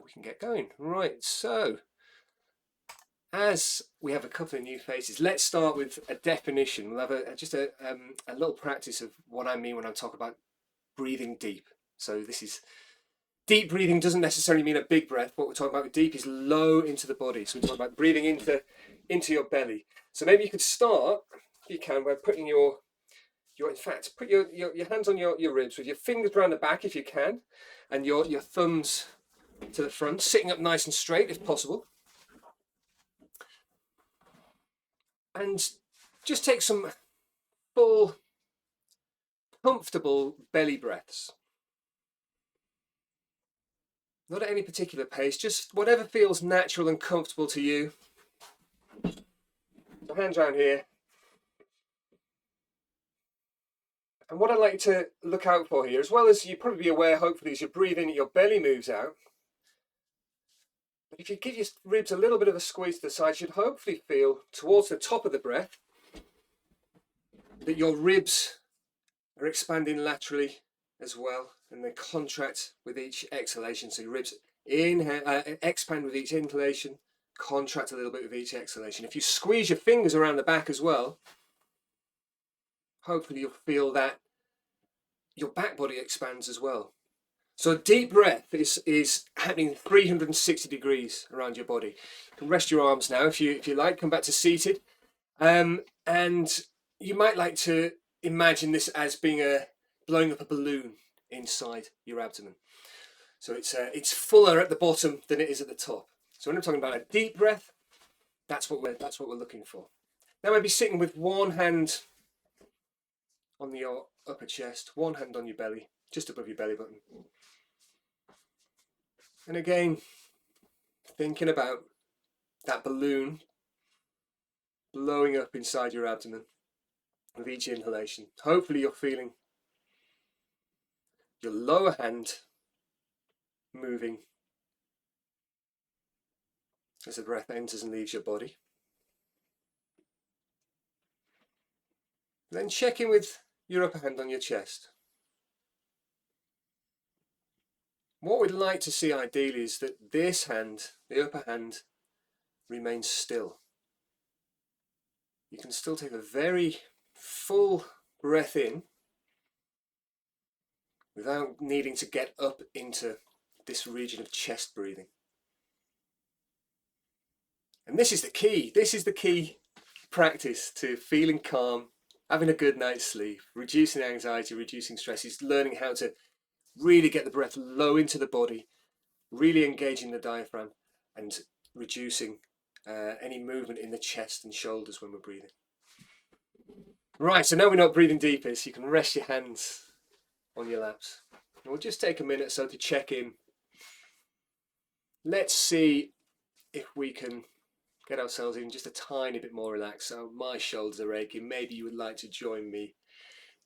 we can get going. Right, so as we have a couple of new faces, let's start with a definition. We'll have just a little practice of what I mean when I talk about breathing deep. So this is deep breathing doesn't necessarily mean a big breath. What we're talking about with deep is low into the body. So we're talking about breathing into your belly. So maybe you could start, if you can, by putting in fact, put your hands on your ribs with your fingers around the back if you can, and your thumbs to the front, sitting up nice and straight if possible. And just take some full, comfortable belly breaths. Not at any particular pace, just whatever feels natural and comfortable to you. So hands around here. And what I'd like to look out for here, as well as you'll probably be aware, hopefully, as you breathe in, your belly moves out. But if you give your ribs a little bit of a squeeze to the side, you should hopefully feel towards the top of the breath that your ribs are expanding laterally as well, and they contract with each exhalation. So your ribs expand with each inhalation, contract a little bit with each exhalation. If you squeeze your fingers around the back as well, hopefully you'll feel that your back body expands as well. So a deep breath is happening 360 degrees around your body. You can rest your arms now if you like, come back to seated. And you might like to imagine this as being blowing up a balloon inside your abdomen. So it's fuller at the bottom than it is at the top. So when I'm talking about a deep breath, that's what we're looking for. Now maybe sitting with one hand on your upper chest, one hand on your belly, just above your belly button. And again, thinking about that balloon blowing up inside your abdomen with each inhalation. Hopefully you're feeling your lower hand moving as the breath enters and leaves your body. Then check in with your upper hand on your chest. What we'd like to see ideally is that this hand, the upper hand, remains still. You can still take a very full breath in without needing to get up into this region of chest breathing. And this is the key. This is the key practice to feeling calm, having a good night's sleep, reducing anxiety, reducing stress, is learning how to really get the breath low into the body, really engaging the diaphragm and reducing any movement in the chest and shoulders when we're breathing. Right, so now we're not breathing deeper, so you can rest your hands on your laps. And we'll just take a minute or so to check in. Let's see if we can get ourselves even just a tiny bit more relaxed. So my shoulders are aching. Maybe you would like to join me,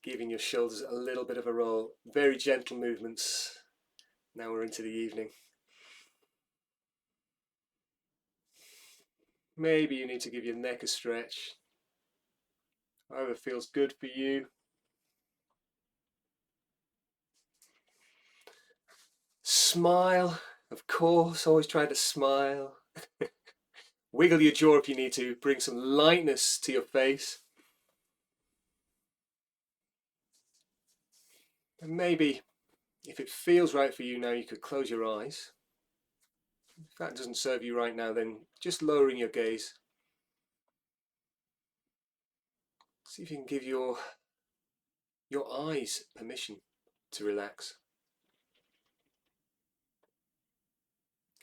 giving your shoulders a little bit of a roll. Very gentle movements. Now we're into the evening. Maybe you need to give your neck a stretch. However feels good for you. Smile, of course, always try to smile. Wiggle your jaw if you need to, bring some lightness to your face. And maybe, if it feels right for you now, you could close your eyes. If that doesn't serve you right now, then just lowering your gaze. See if you can give your eyes permission to relax.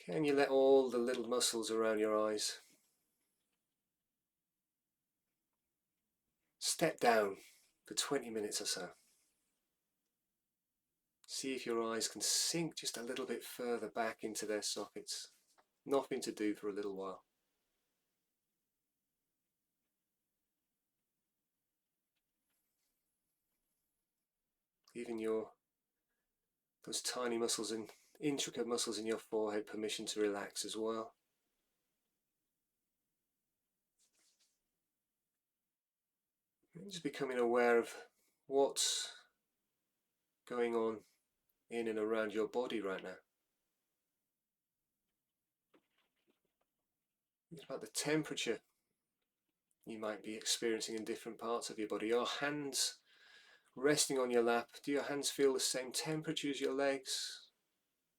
Can you let all the little muscles around your eyes step down for 20 minutes or so? See if your eyes can sink just a little bit further back into their sockets. Nothing to do for a little while. Giving those tiny muscles and intricate muscles in your forehead permission to relax as well. And just becoming aware of what's going on in and around your body right now. It's about the temperature you might be experiencing in different parts of your body. Your hands resting on your lap, do your hands feel the same temperature as your legs?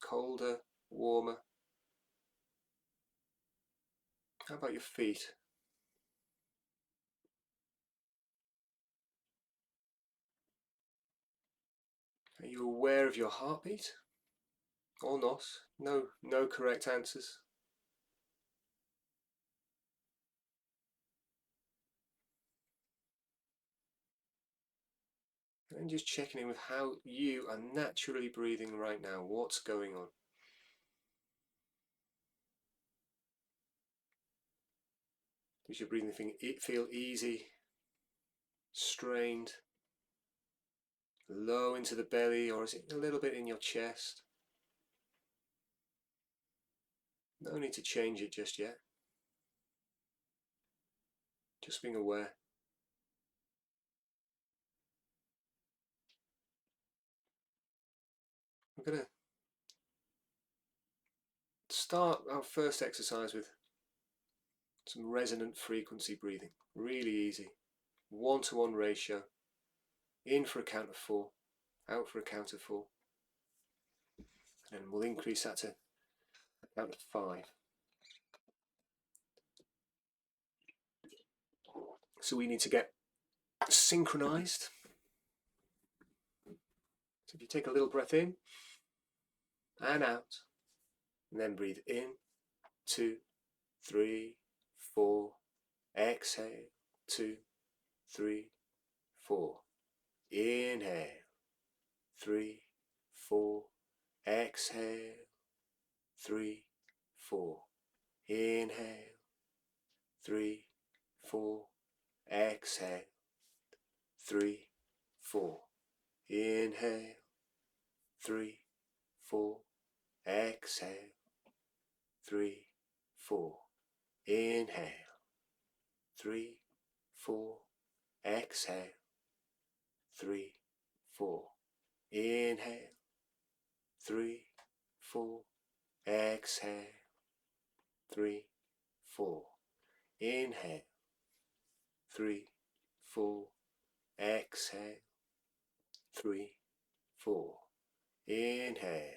Colder, warmer? How about your feet? Are you aware of your heartbeat? Or not? No correct answers. And just checking in with how you are naturally breathing right now. What's going on? Does your breathing feel easy, strained, low into the belly, or is it a little bit in your chest? No need to change it just yet. Just being aware. We're going to start our first exercise with some resonant frequency breathing. Really easy. 1-to-1 ratio. In for a count of 4, out for a count of 4. And we'll increase that to a count of 5. So we need to get synchronized. So if you take a little breath in and out, and then breathe in, 2, 3, 4, exhale, 2, 3, 4, inhale, 3, 4, exhale, 3, 4, inhale, 3, 4, exhale, 3, 4, inhale, 3, 4, exhale, 3, 4, inhale, 3, 4, exhale, 3, 4, inhale, 3, 4, exhale, 3, 4, inhale, 3, 4, exhale, 3, 4, inhale,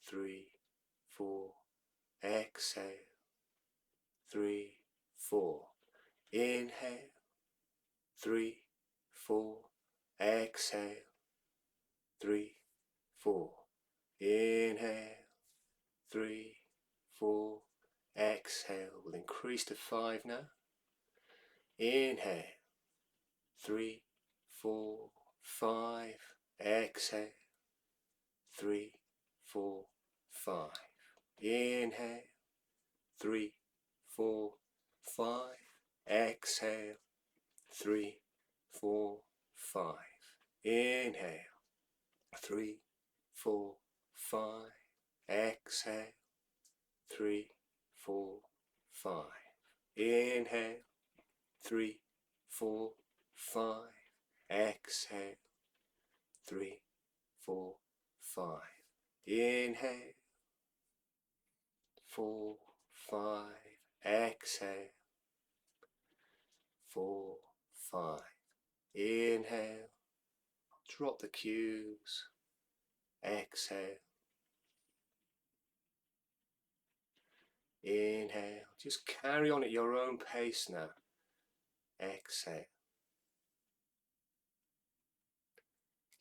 3, 4, exhale, 3, 4, inhale, 3, 4, exhale, 3, 4, inhale, 3, 4, exhale. We'll increase to 5 now. Inhale, 3, 4, 5, exhale, 3, 4, 5, inhale, 3, 4, 5, exhale, 3, 4, 5, inhale, 3, 4, 5, exhale, 3, 4, 5, inhale, 3, 4, 5, exhale, 3, 4, 5, inhale, 4, 5, exhale, 4, 5, inhale, drop the cues, exhale, inhale, just carry on at your own pace now, exhale,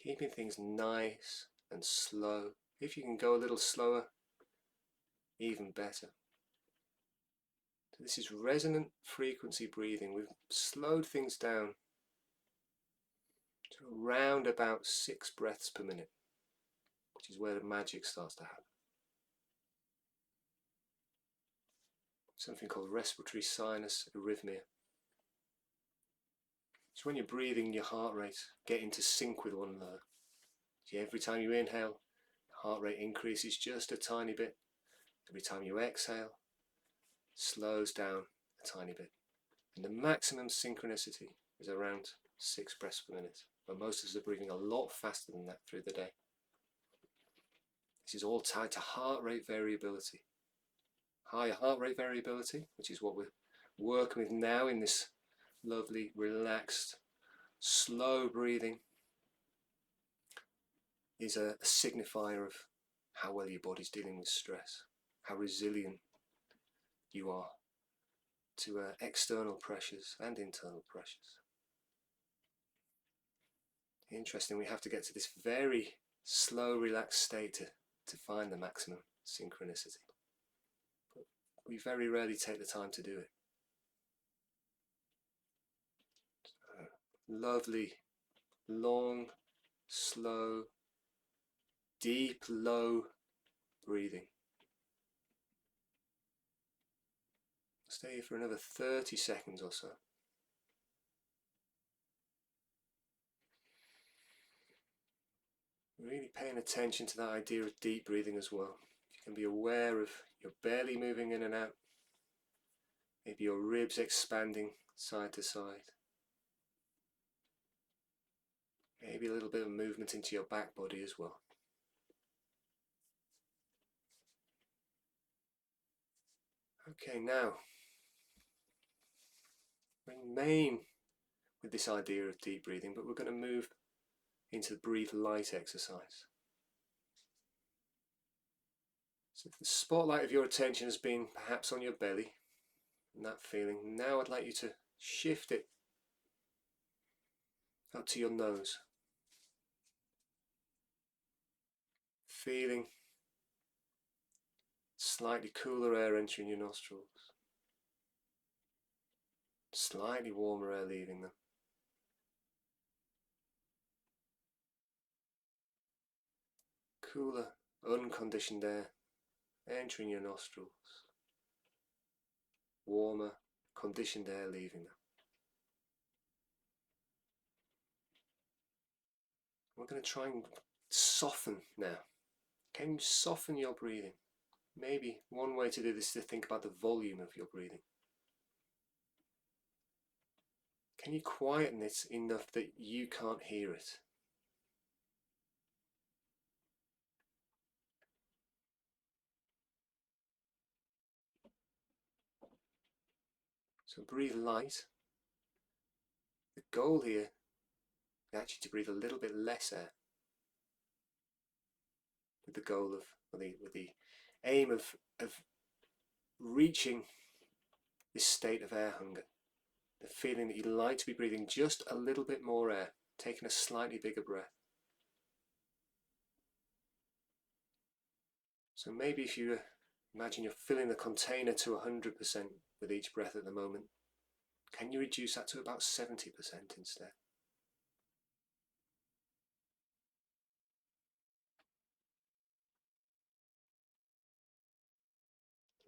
keeping things nice and slow. If you can go a little slower, even better. So this is resonant frequency breathing. We've slowed things down to around about 6 breaths per minute, which is where the magic starts to happen. Something called respiratory sinus arrhythmia. It's when you're breathing, your heart rate get into sync with one another. So every time you inhale, heart rate increases just a tiny bit. Every time you exhale, slows down a tiny bit. And the maximum synchronicity is around 6 breaths per minute, but most of us are breathing a lot faster than that through the day. This is all tied to heart rate variability. higher heart rate variability, which is what we're working with now in this lovely, relaxed, slow breathing, is a signifier of how well your body's dealing with stress, how resilient you are to external pressures and internal pressures. Interesting, we have to get to this very slow, relaxed state to find the maximum synchronicity. But we very rarely take the time to do it. So, lovely, long, slow, deep, low breathing. Stay here for another 30 seconds or so. Really paying attention to that idea of deep breathing as well. You can be aware of your belly moving in and out, maybe your ribs expanding side to side, maybe a little bit of movement into your back body as well. Okay, now remain with this idea of deep breathing, but we're going to move into the breathe light exercise. So if the spotlight of your attention has been perhaps on your belly and that feeling, now I'd like you to shift it up to your nose, feeling slightly cooler air entering your nostrils, slightly warmer air leaving them. Cooler, unconditioned air entering your nostrils, warmer, conditioned air leaving them. We're going to try and soften now. Can you soften your breathing? Maybe one way to do this is to think about the volume of your breathing. Can you quieten it enough that you can't hear it? So breathe light. The goal here is actually to breathe a little bit less air, with the goal of, with the aim of reaching this state of air hunger. The feeling that you'd like to be breathing just a little bit more air, taking a slightly bigger breath. So maybe if you imagine you're filling the container to 100% with each breath at the moment, can you reduce that to about 70% instead?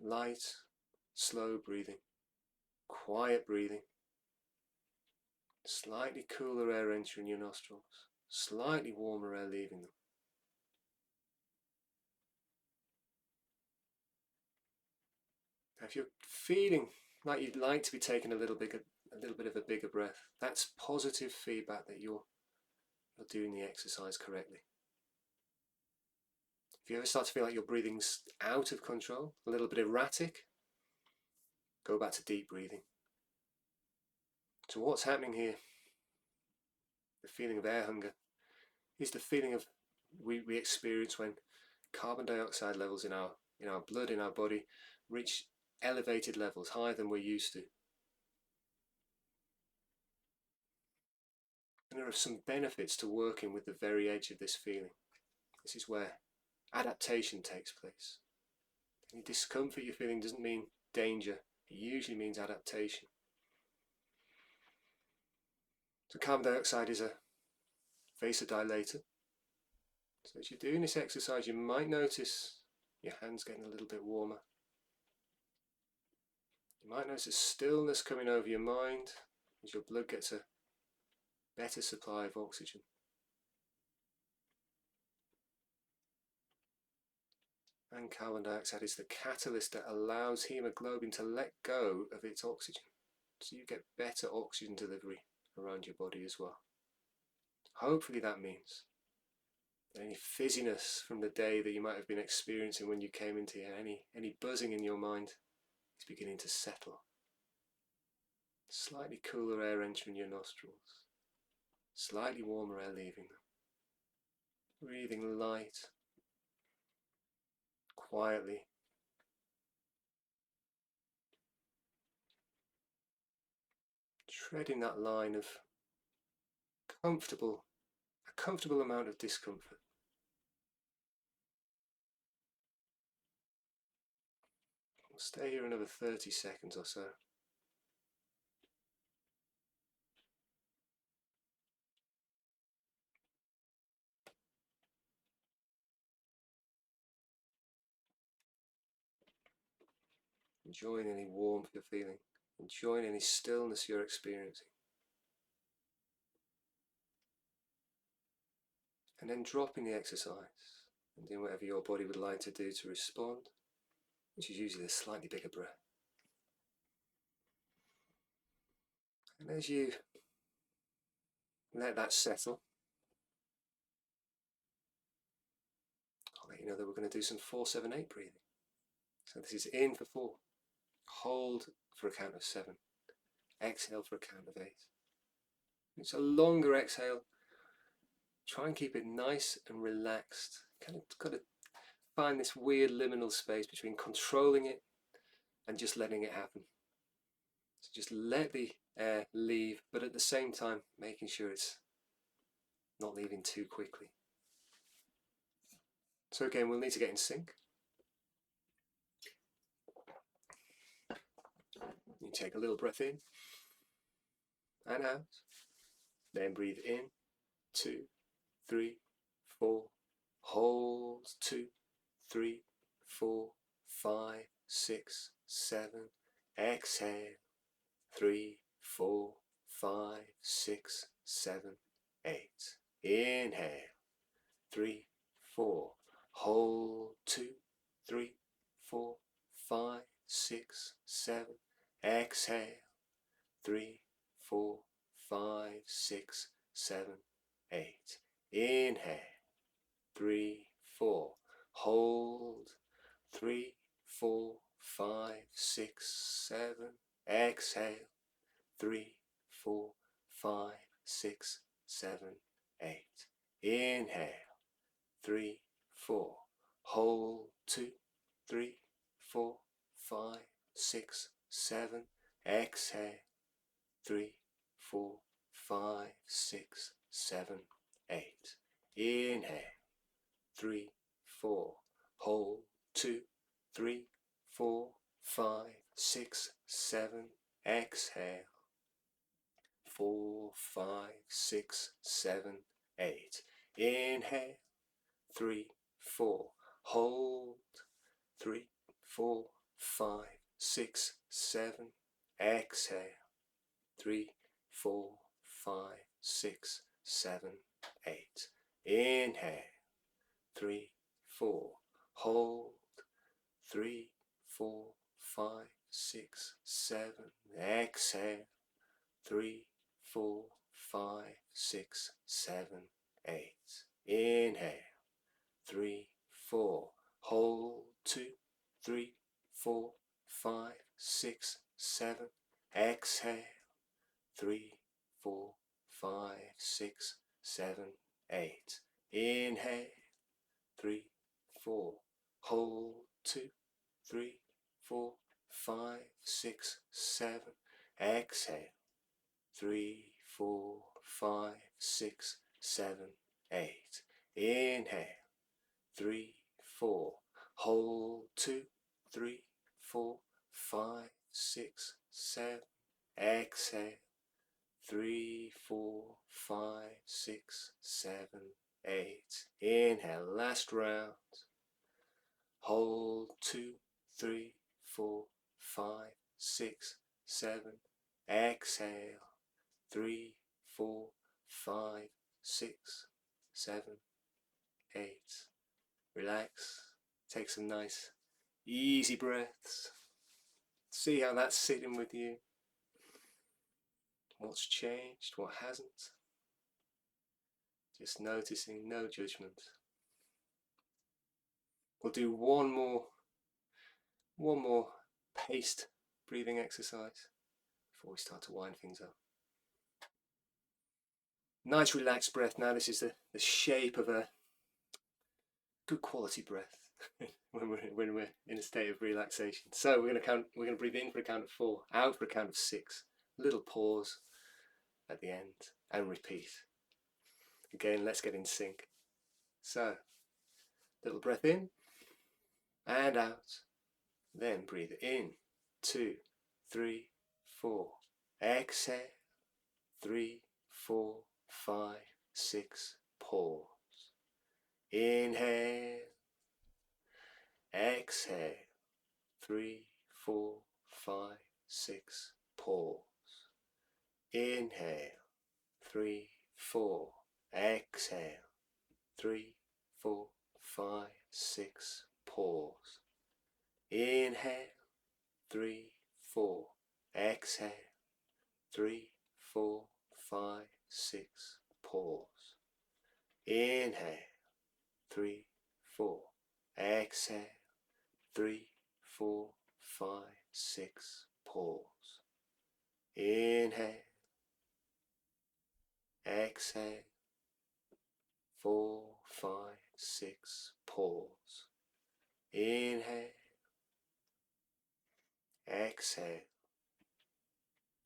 Light, slow breathing, quiet breathing, slightly cooler air entering your nostrils, slightly warmer air leaving them. Now if you're feeling like you'd like to be taking a little bit of a bigger breath, that's positive feedback that you're doing the exercise correctly. If you ever start to feel like your breathing's out of control, a little bit erratic, go back to deep breathing. So what's happening here, the feeling of air hunger, is the feeling of we experience when carbon dioxide levels in our blood, in our body, reach elevated levels, higher than we're used to. And there are some benefits to working with the very edge of this feeling. This is where adaptation takes place. Any discomfort you're feeling doesn't mean danger, it usually means adaptation. So carbon dioxide is a vasodilator. So as you're doing this exercise, you might notice your hands getting a little bit warmer. You might notice a stillness coming over your mind as your blood gets a better supply of oxygen. And carbon dioxide is the catalyst that allows hemoglobin to let go of its oxygen. So you get better oxygen delivery around your body as well. Hopefully that means Any fizziness from the day that you might have been experiencing when you came into here, any buzzing in your mind is beginning to settle. Slightly cooler air entering your nostrils, slightly warmer air leaving them. Breathing light, quietly. Treading that line of a comfortable amount of discomfort. We'll stay here another 30 seconds or so. Enjoying any warmth you're feeling, enjoying any stillness you're experiencing. And then dropping the exercise and doing whatever your body would like to do to respond, which is usually a slightly bigger breath. And as you let that settle, I'll let you know that we're going to do some 4-7-8 breathing. So this is in for 4, hold for a count of 7, exhale for a count of 8. It's a longer exhale. Try and keep it nice and relaxed. Kind of got to find this weird liminal space between controlling it and just letting it happen. So just let the air leave, but at the same time making sure it's not leaving too quickly. So again, we'll need to get in sync. You take a little breath in and out, then breathe in, 2, 3, 4, hold, 2, 3, 4, 5, 6, 7, exhale, 3, 4, 5, 6, 7, 8, inhale, 3, 4, hold, 2, 3, 4, 5, 6, 7, exhale, 3, 4, 5, 6, 7, 8, inhale, 3, 4, hold, 3, 4, 5, 6, 7, exhale, 3, 4, 5, 6, 7, 8, inhale, 3, 4, hold, 2, 3, 4, 5, 6, 7, exhale, 3, 4, 5, 6, 7, 8, inhale, 3, 4, hold, 2, 3, 4, 5, 6, 7, exhale, 4, 5, 6, 7, 8, inhale, 3, 4, hold, 3, 4, 5, 6, 7, exhale, 3, 4, 5, 6, 7, 8, inhale, 3, 4, hold, 3, 4, 5, 6, 7, exhale, 3, 4, 5, 6, 7, 8, inhale, 3, 4, hold, 2, 3, 4, 5, 6, 7, exhale, 3, 4, 5, 6, 7, 8, inhale, 3, 4, hold, 2, 3, 4, 5, 6, 7, exhale, 3, 4, 5, 6, 7, 8, inhale, 3, 4, hold, 2, 3, 4, 5, 6, 7, exhale, 3, 4, 5, 6, 7, 8, inhale, last round, hold, 2, 3, 4, 5, 6, 7, exhale, 3, 4, 5, 6, 7, 8, relax, take some nice easy breaths, see how that's sitting with you, what's changed, what hasn't, just noticing, no judgment, We'll do one more paced breathing exercise before we start to wind things up. Nice relaxed breath. Now this is the shape of a good quality breath when we're in a state of relaxation. So we're going to breathe in for a count of 4, out for a count of 6. Little pause at the end and repeat. Again, let's get in sync. So, little breath in and out. Then breathe in, 2, 3, 4. Exhale, 3, 4, 5, 6. Pause. Inhale. Exhale. 3, 4, 5, 6. Pause. Inhale. 3, 4. Exhale. 3, 4, 5, 6. Pause. Inhale. 3, 4. Exhale. 3, 4, 5, 6. Pause. Inhale. 3, 4. Exhale. 3, 4, 5, 6. Pause. Inhale. Exhale. 4, 5, 6. Pause. Inhale. Exhale.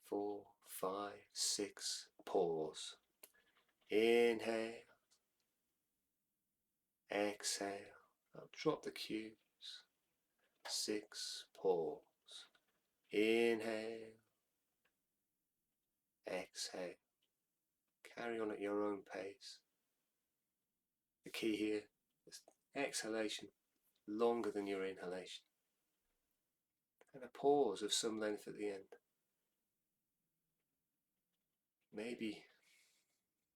4, 5, 6. Pause. Inhale. Exhale. I'll drop the cubes. 6. Pause. Inhale. Exhale. Carry on at your own pace. The key here is exhalation longer than your inhalation. And a pause of some length at the end. Maybe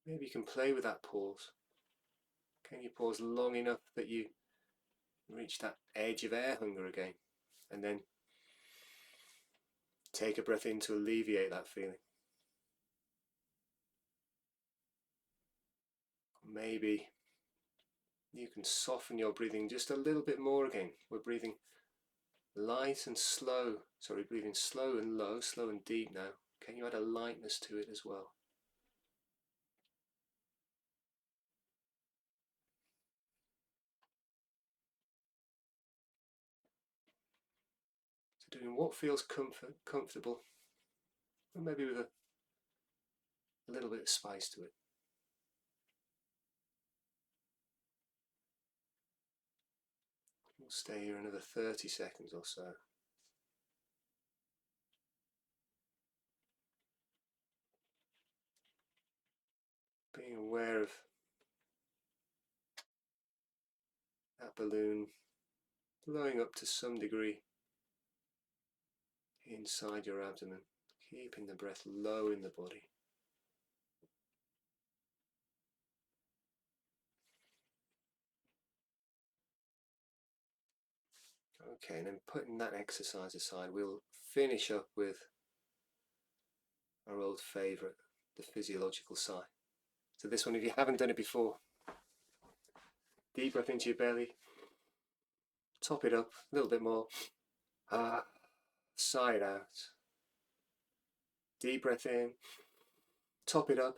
you can play with that pause. Can you pause long enough that you reach that edge of air hunger again? And then take a breath in to alleviate that feeling. Maybe you can soften your breathing just a little bit more again. We're breathing light and slow. Sorry, breathing slow and low, slow and deep now. Can you add a lightness to it as well? So doing what feels comfortable, and maybe with a little bit of spice to it. We'll stay here another 30 seconds or so. Being aware of that balloon blowing up to some degree inside your abdomen, keeping the breath low in the body. Okay, and then putting that exercise aside, we'll finish up with our old favourite, the physiological sigh. So this one, if you haven't done it before, deep breath into your belly, top it up a little bit more, sigh it out. Deep breath in, top it up,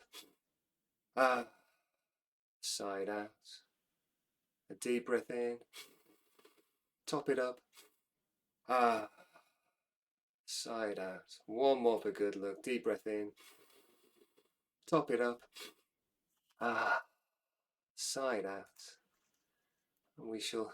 sigh it out. A deep breath in, top it up, sigh it out. One more for good luck. Deep breath in, top it up, sigh it out. And we shall